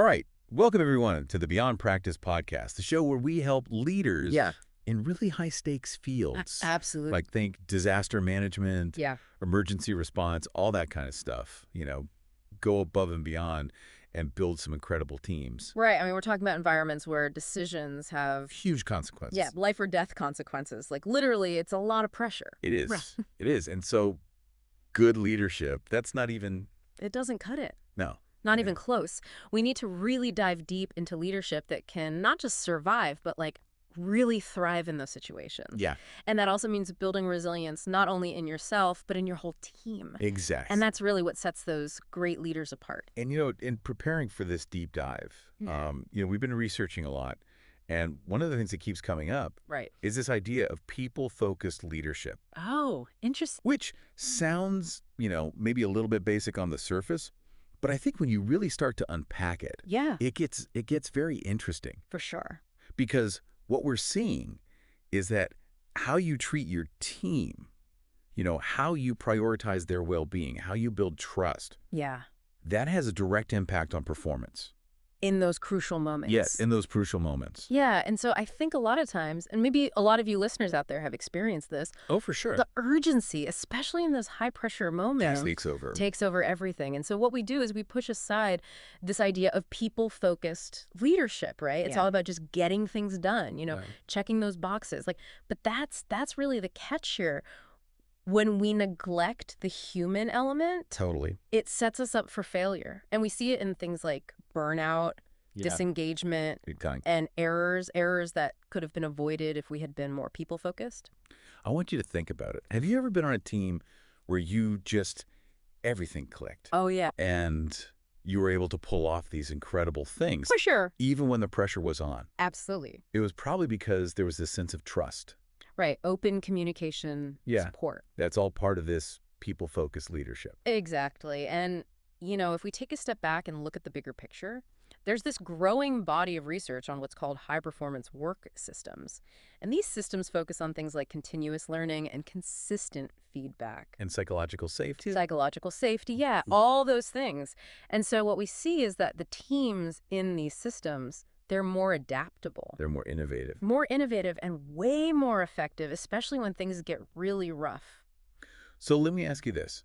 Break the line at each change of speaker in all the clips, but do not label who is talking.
All right. Welcome, everyone, to the Beyond Practice podcast, the show where we help leaders
Yeah,
in really high-stakes fields.
absolutely.
Like think disaster management,
Yeah,
emergency response, all that kind of stuff. Go above and beyond and build some incredible teams.
right. I mean, we're talking about environments where decisions have,
Huge consequences.
yeah, life or death consequences. Like literally, it's a lot of pressure.
It is.
Right.
It is. And so good leadership, that's not even,
It doesn't cut it.
no.
Not
Yeah.
even close. We need to really dive deep into leadership that can not just survive, but like really thrive in those situations.
Yeah,
And that also means building resilience, not only in yourself, but in your whole team.
exactly.
And that's really what sets those great leaders apart.
And, in preparing for this deep dive,
Yeah.
we've been researching a lot. And one of the things that keeps coming up
Right.
is this idea of people-focused leadership,
Oh, interesting.
which sounds, maybe a little bit basic on the surface, but I think when you really start to unpack it,
Yeah,
it gets very interesting
for sure.
because what we're seeing is that how you treat your team, how you prioritize their well-being, how you build trust,
Yeah.
that has a direct impact on performance.
In those crucial moments.
Yes, in those crucial moments.
Yeah, and so I think a lot of times, and maybe a lot of you listeners out there have experienced this,
Oh, for sure.
the urgency, especially in those high-pressure moments,
Takes over.
everything. And so what we do is we push aside this idea of people-focused leadership, right? It's
Yeah.
all about just getting things done,
Right.
checking those boxes. But that's really the catch here. When we neglect the human element,
Totally.
it sets us up for failure. And we see it in things like burnout,
Yeah.
disengagement,
Big time.
and errors that could have been avoided if we had been more people-focused.
I want you to think about it. Have you ever been on a team where everything clicked
Oh, yeah.
and you were able to pull off these incredible things,
For sure.
even when the pressure was on?
Absolutely.
It was probably because there was this sense of trust.
Right. Open communication,
Yeah.
support.
That's all part of this people-focused leadership.
Exactly. And, if we take a step back and look at the bigger picture, there's this growing body of research on what's called high-performance work systems. And these systems focus on things like continuous learning and consistent feedback.
And psychological safety.
Psychological safety, yeah, all those things. And so what we see is that the teams in these systems, they're more adaptable,
They're more innovative.
and way more effective, especially when things get really rough.
So let me ask you this.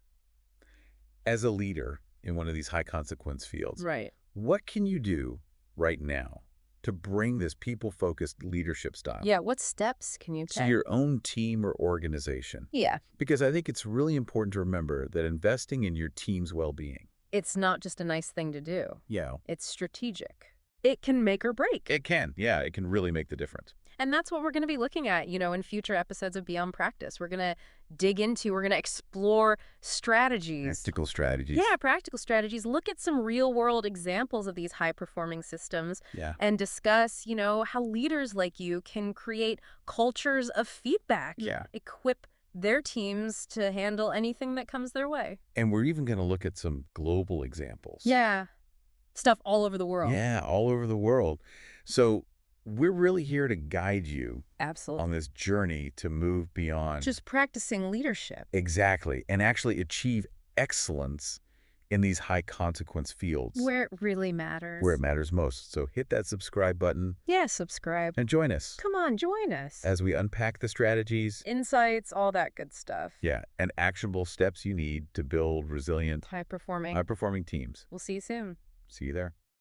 As a leader in one of these high-consequence fields,
Right.
what can you do right now to bring this people-focused leadership style
Yeah, what steps can you
to
take?
your own team or organization?
Yeah,
Because I think it's really important to remember that investing in your team's well-being,
it's not just a nice thing to do.
yeah,
It's strategic. It can make or break.
it can really make the difference.
And that's what we're going to be looking at, in future episodes of Beyond Practice. We're going to explore strategies.
Practical strategies.
Yeah, practical strategies. Look at some real-world examples of these high-performing systems
Yeah.
and discuss, how leaders like you can create cultures of feedback.
Yeah.
Equip their teams to handle anything that comes their way.
And we're even going to look at some global examples.
Yeah. Stuff all over the world.
Yeah, all over the world. So we're really here to guide you
Absolutely.
on this journey to move beyond.
Just practicing leadership.
Exactly. And actually achieve excellence in these high-consequence fields.
Where it really matters.
Where it matters most. So hit that subscribe button
Yeah, subscribe.
and join us
Come on, join us.
as we unpack the strategies,
Insights, all that good stuff.
yeah, and actionable steps you need to build resilient,
High-performing.
high-performing teams.
We'll see you soon.
See you there.